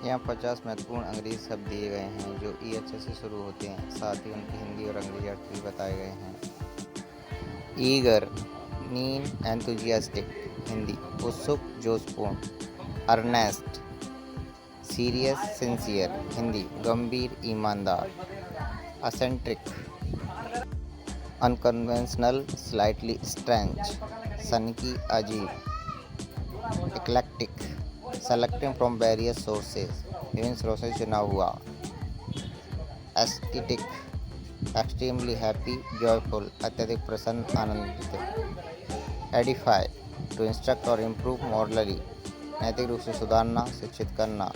यहाँ 50 महत्वपूर्ण अंग्रेजी शब्द दिए गए हैं जो EHS से शुरू होते हैं। साथ ही उनके हिंदी और अंग्रेजी अर्थ भी बताए गए हैं। ईगर मीन एंथुजियास्टिक, हिंदी उत्सुक जोशपूर्ण। अर्नेस्ट सीरियस सिंसियर, हिंदी गंभीर ईमानदार। असेंट्रिक अनकन्वेंशनल स्लाइटली स्ट्रेंज, सनकी अजीब। Eclectic selecting from various sources, विभिन्न स्रोतों से चुना हुआ। एस्थेटिक एक्सट्रीमली हैप्पी जॉयफुल, अत्यधिक प्रसन्न आनंदित। एडिफाई टू इंस्ट्रक्ट और इम्प्रूव मॉरली, नैतिक रूप से सुधारना शिक्षित करना।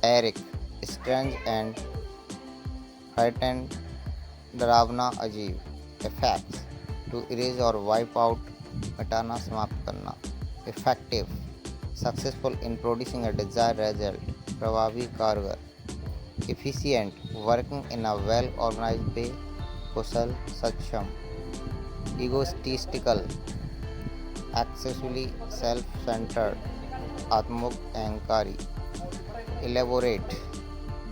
एरिक स्ट्रेंज एंड फ्राइटेंड, डरावना अजीब। इफेक्ट्स टू इरेज और वाइप आउट, मिटाना समाप्त करना। Effective successful in producing a desired result, प्रभावी कारगर। Efficient working in a well organised way, कुशल सक्षम। ईगोस्टिस्टिकल एक्सेसिवली सेल्फ सेंटर्ड, आत्ममुक्त अहंकारी। Elaborate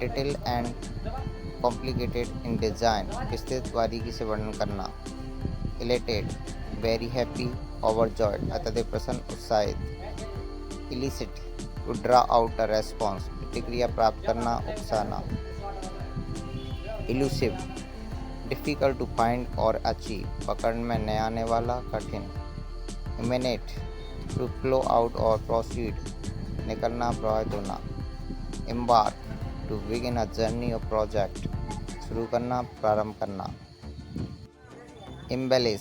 detail and complicated in design, विस्तृत बारीकी से वर्णन करना। इलेटेड वेरी हैप्पी ओवरजॉयड, अत्यधिक प्रसन्न उत्साहित। Elicit to draw out a response, प्रतिक्रिया प्राप्त करना उकसाना। इलूसिव डिफ़िकल्ट टू फाइंड और अचीव, पकड़ में न आने वाला कठिन। इमिनेट टू फ्लो आउट और प्रोसीड, निकलना प्रवाहित होना। Embark to begin a journey और प्रोजेक्ट, शुरू करना प्रारंभ करना। एम्बेलिश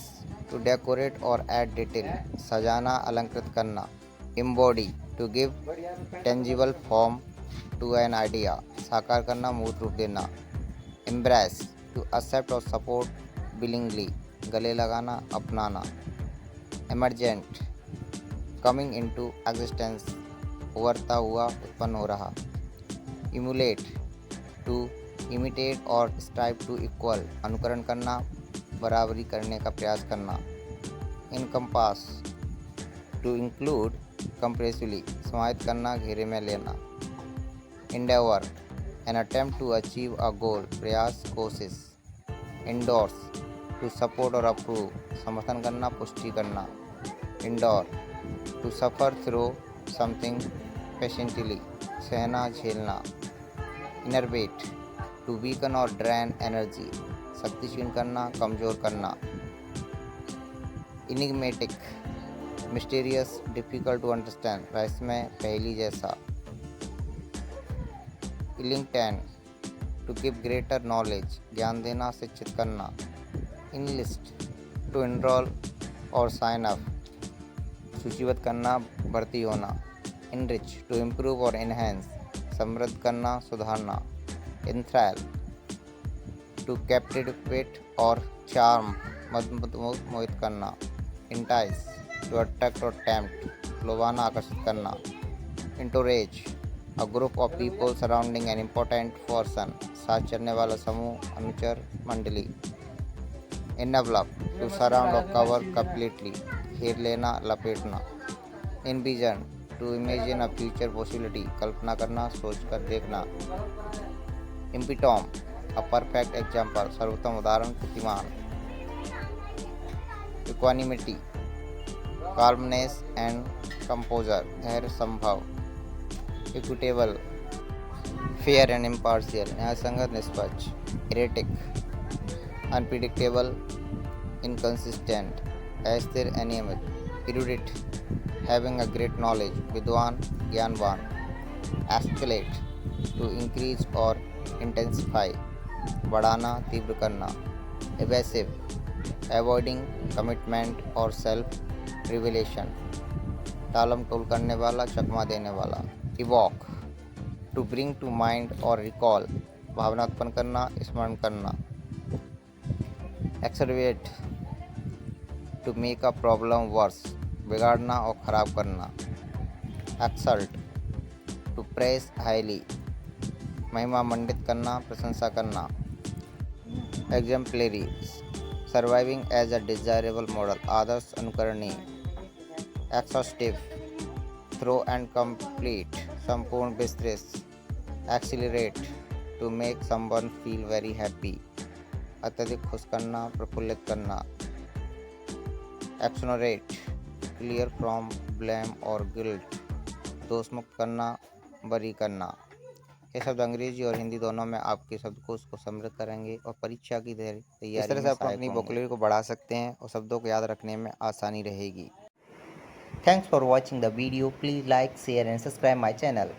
टू डेकोरेट और ऐड डिटेल, सजाना अलंकृत करना। Embody to give tangible form to an idea, साकार करना मूर्त रूप देना। एम्ब्रेस टू एक्सेप्ट और सपोर्ट विलिंगली, गले लगाना अपनाना। एमरजेंट कमिंग इनटू एग्जिस्टेंस, उभरता हुआ उत्पन्न हो रहा। इमुलेट टू इमिटेट और स्ट्राइव टू इक्वल, अनुकरण करना बराबरी करने का प्रयास करना। इनकम्पास टू इंक्लूड कंप्रेसिवली, समाहित करना घेरे में लेना। Endeavour an attempt to achieve a goal, प्रयास कोशिश। इंडोर्स टू सपोर्ट और अप्रूव, समर्थन करना पुष्टि करना। Endure to suffer through something patiently, सहना झेलना। इनरवेट टू वीकन और ड्रेन एनर्जी, शक्ति क्षीण करना कमज़ोर करना। Enigmatic mysterious difficult to understand, रहस्यमय पहेली जैसा। Enlighten to give greater knowledge, ज्ञान देना शिक्षित करना। इनलिस्ट टू इनरोल और साइन अप, सूचीबद्ध करना भर्ती होना। इनरिच टू इम्प्रूव और इन्हेंस, समृद्ध करना सुधारना। इंथ्रैल टू कैप्टिवेट और चार्म, मोहित करना। इंटाइस टू अट्रैक्ट और टेम्प्ट, लुभाना आकर्षित करना। Entourage a group of people surrounding an important person, साथ चलने वाला समूह अनुचर मंडली। इनवलप टू सराउंड और कवर कंप्लीटली, घेर लेना लपेटना। Envision to imagine a future possibility, कल्पना करना सोच कर देखना। इम्पिटॉम अ परफेक्ट एग्जाम्पल, सर्वोत्तम उदाहरण प्रतिमान। इक्वानिमिटी काल्मनेस एंड कंपोजर, धैर्य संभव। इक्विटेबल फेयर एंड इम्पार्शियल, न्यायसंगत निष्पक्ष। इरेटिक अनप्रिडिक्टेबल इनकंसिस्टेंट, अस्थिर अनियमित। Erudite having a great knowledge, विद्वान ज्ञानवान। एस्केलेट टू इंक्रीज और इंटेंसिफाई, बढ़ाना तीव्र करना। एवेसिव एवॉइडिंग कमिटमेंट और सेल्फ रिविलेशन, टालम टोल करने वाला चकमा देने वाला। Evoke to bring to mind और रिकॉल, भावना उत्पन्न करना स्मरण करना। Exacerbate to make a problem worse, बिगाड़ना और ख़राब करना। एक्सल्ट टू प्रेस हाईली, महिमा मंडित करना प्रशंसा करना। Exemplary surviving as a desirable model, आदर्श अनुकरणीय। एक्सॉस्टिव थ्रो एंड कंप्लीट, संपूर्ण विस्तृत, exhilarate, to make someone feel very happy, अत्यधिक खुश करना, प्रफुल्लित करना, एक्सोनरेट, क्लियर फ्रॉम ब्लेम और गिल्ट, दोष मुक्त करना, बरी करना। ये शब्द अंग्रेजी और हिंदी दोनों में आपके शब्दकोश को समृद्ध करेंगे और परीक्षा की तैयारी इस तरह से आप अपनी वोकैबुलरी को बढ़ा सकते हैं और शब्दों को याद रखने में आसानी रहेगी। Thanks for watching the video. Please like, share and subscribe my channel.